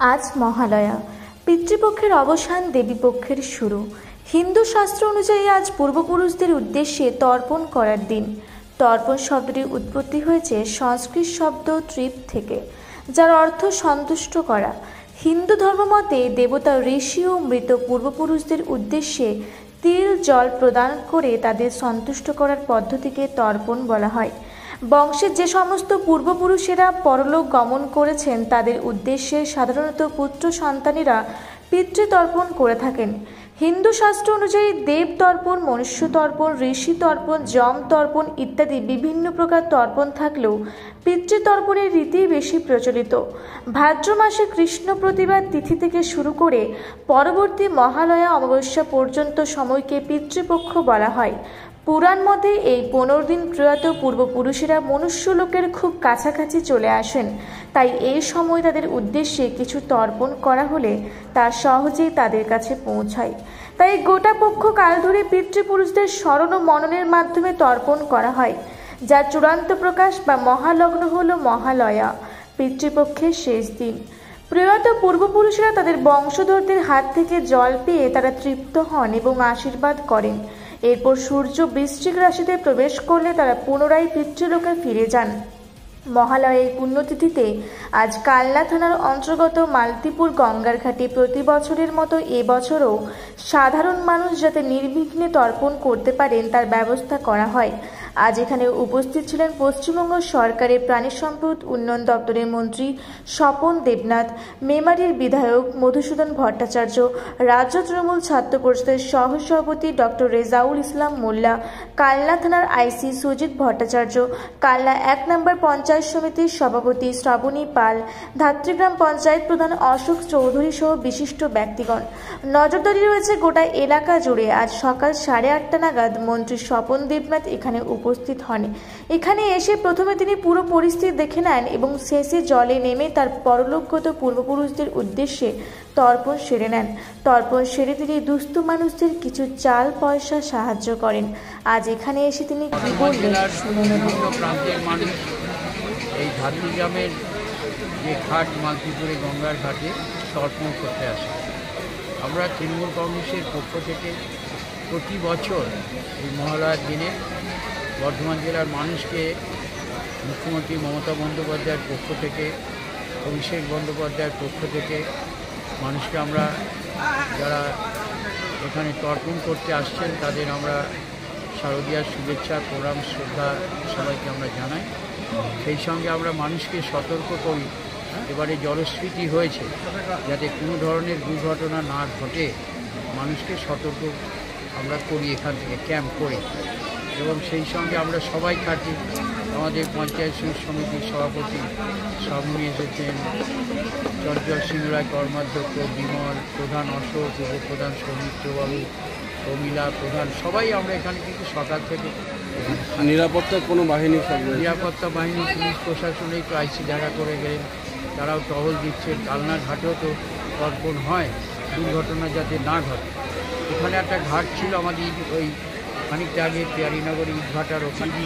আজ মহালয়া, পিতৃপক্ষের অবসান, দেবীপক্ষের শুরু। হিন্দু শাস্ত্র অনুযায়ী আজ পূর্বপুরুষদের উদ্দেশ্যে তর্পণ করার দিন। তর্পণ শব্দটির উৎপত্তি হয়েছে সংস্কৃত শব্দ তৃপ থেকে, যার অর্থ সন্তুষ্ট করা। হিন্দু ধর্মমতে দেবতা, ঋষি ও মৃত পূর্বপুরুষদের উদ্দেশ্যে তিল জল প্রদান করে তাদের সন্তুষ্ট করার পদ্ধতিকে তর্পণ বলা হয়। বংশের যে সমস্ত পূর্বপুরুষেরা পরলোক গমন করেছেন তাদের উদ্দেশ্যে সাধারণত পুত্র সন্তানেরা পিতৃতর্পণ করে থাকেন। হিন্দু শাস্ত্র অনুযায়ী দেব তর্পণ, মনুষ্য তর্পণ, ঋষি তর্পণ, যম তর্পণ ইত্যাদি বিভিন্ন প্রকার তর্পণ থাকলেও পিতৃতর্পণের রীতি বেশি প্রচলিত। ভাদ্র মাসে কৃষ্ণ প্রতিবার তিথি থেকে শুরু করে পরবর্তী মহালয়া অমাবস্যা পর্যন্ত সময়কে পিতৃপক্ষ বলা হয়। পুরাণ মতে এই 15 দিন প্রয়াত পূর্বপুরুষেরা মনুষ্যলোকের খুব কাছাকাছি চলে আসেন, তাই এই সময় তাদের উদ্দেশ্যে কিছু তর্পণ করা হলে তা সহজেই তাদের কাছে পৌঁছায়। তাই গোটা পক্ষ কাল ধরে পিতৃপুরুষদের স্মরণ ও মননের মাধ্যমে তর্পণ করা হয়, যার চূড়ান্ত প্রকাশ বা মহালগ্ন হল মহালয়া, পিতৃপক্ষের শেষ দিন। প্রয়াত পূর্বপুরুষেরা তাদের বংশধরদের হাত থেকে জল পেয়ে তারা তৃপ্ত হন এবং আশীর্বাদ করেন। এরপর সূর্য বৃশ্চিক রাশিতে প্রবেশ করলে তারা পুনরায় পিতৃলোকে ফিরে যান। মহালয়ের পুণ্যতিথিতে আজ কালনা থানার অন্তর্গত মালতীপুর গঙ্গার ঘাটে প্রতি বছরের মতো এবছরও সাধারণ মানুষ যাতে নির্বিঘ্নে তর্পণ করতে পারেন তার ব্যবস্থা করা হয়। আজ এখানে উপস্থিত ছিলেন পশ্চিমবঙ্গ সরকারের প্রাণী সম্পদ উন্নয়ন দপ্তরের মন্ত্রী স্বপন দেবনাথ, মেমারির বিধায়ক মধুসূদন ভট্টাচার্য, রাজ্য তৃণমূল ছাত্র পরিষদের সহসভাপতি ডক্টর রেজাউল ইসলাম মোল্লা, কালনা থানার আইসি সুজিত ভট্টাচার্য, কালনা 1 নম্বর পঞ্চায়েত সমিতির সভাপতি শ্রাবণী পাল, ধাত্রীগ্রাম পঞ্চায়েত প্রধান অশোক চৌধুরী সহ বিশিষ্ট ব্যক্তিগণ। নজরদারি রয়েছে গোটা এলাকা জুড়ে। আজ সকাল 8:30 নাগাদ মন্ত্রী স্বপন দেবনাথ এখানে উপস্থিত হন। এখানে এসে প্রথমে তিনি পুরো পরিস্থিতি দেখে নেন এবং শেষে জলে নেমে তার পরলোকগত পূর্বপুরুষদের উদ্দেশ্যে তর্পণ সেরে নেন। তর্পণ সেরে তিনি দুস্থ মানুষদের কিছু চাল পয়সা সাহায্য করেন। আজ এখানে এসে তিনি কি বললেন শুনে নেব। এই ধাত্রীগ্রামের যে ঘাট মালতীপুরে গঙ্গার ঘাটে তর্পণ করতে আসে। আমরা তৃণমূল কংগ্রেসের পক্ষ থেকে প্রতি বছর এই মহালয়ার দিনে বর্ধমান জেলার মানুষকে মুখ্যমন্ত্রী মমতা বন্দ্যোপাধ্যায়ের পক্ষ থেকে, অভিষেক বন্দ্যোপাধ্যায়ের পক্ষ থেকে মানুষকে আমরা যারা এখানে তর্পণ করতে আসছেন তাদের আমরা শারদীয়ার শুভেচ্ছা, প্রণাম, শ্রদ্ধা সবাইকে আমরা জানাই। সেই সঙ্গে আমরা মানুষকে সতর্ক করি, এবারে জলস্ফীতি হয়েছে, যাতে কোনো ধরনের দুর্ঘটনা না ঘটে মানুষকে সতর্ক আমরা করি এখান থেকে ক্যাম্প করি। এবং সেই সঙ্গে আমরা সবাই থাকি। আমাদের পঞ্চায়েত সমিতির সভাপতি শ্রাবণী এসেছেন, চঞ্চল সিংহ রায় কর্মাধ্যক্ষ, বিমল প্রধান, অশোক উপপ্রধান, সৌমিত্রবাবু, প্রমীলা প্রধান, সবাই আমরা এখানে কিন্তু সকাল থেকে। নিরাপত্তার কোনো বাহিনী? নিরাপত্তা বাহিনী, পুলিশ প্রশাসনেই তো আইসি দেখা করে গেলেন, তারাও টহল দিচ্ছেন। কালনা ঘাটেও তো তর্পণ হয়, দুর্ঘটনা যাতে না ঘটে। এখানে একটা ঘাট ছিল আমাদের ওই খানিকটা আগে পেয়ারিনগর ইটভাটার ওখানে,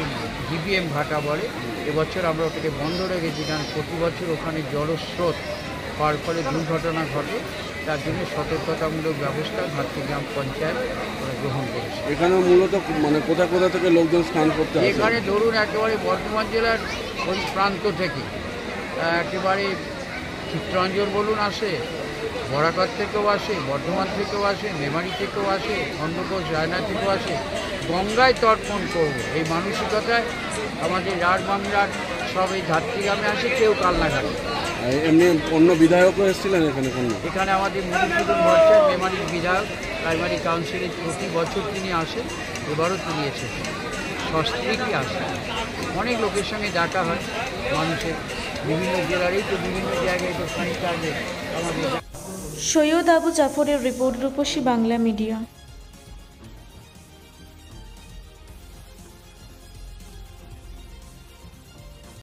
জিবিএম ভাটা বলে। এবছর আমরা ওটাকে বন্ধ রেখেছি, কারণ প্রতি বছর ওখানে জলস্রোত হওয়ার ফলে দুর্ঘটনা ঘটে। তার জন্য সতর্কতামূলক ব্যবস্থা ধাত্রীগ্রাম পঞ্চায়েত গ্রহণ করেছে। এখানে মূলত মানে কোথা কোথা থেকে লোকজন স্নান করতে আসে? এখানে ধরুন একেবারে বর্ধমান জেলার ওই প্রান্ত থেকে, একেবারে চিত্রাঞ্চল বলুন আসে, বরাকর থেকেও আসে, বর্ধমান থেকেও আসে, মেমারি থেকেও আসে, খণ্ডঘোষ রায়না থেকেও আসে। গঙ্গায় তর্পণ করব এই মানসিকতায় আমাদের রাঢ় বাংলার সব এই ধাত্রীগ্রামে আসে, কেউ কালনাঘাটে। এমনি অন্য বিধায়কও এসেছিলেন এখানে? এখানে আমাদের মধুসূদন ভট্টাচার্য মেমারির বিধায়ক, প্রাইমারি কাউন্সিলে প্রতি বছর তিনি আসেন, এবারও তিনি এসেছেন। সস্ত্রীকই আসে, অনেক লোকের সঙ্গে দেখা হয় মানুষের, বিভিন্ন জেলারই তো বিভিন্ন জায়গায় তো খানিকটা আগে আমাদের। সৈয়দ আবু জাফরের রিপোর্ট, রূপসী বাংলা মিডিয়া।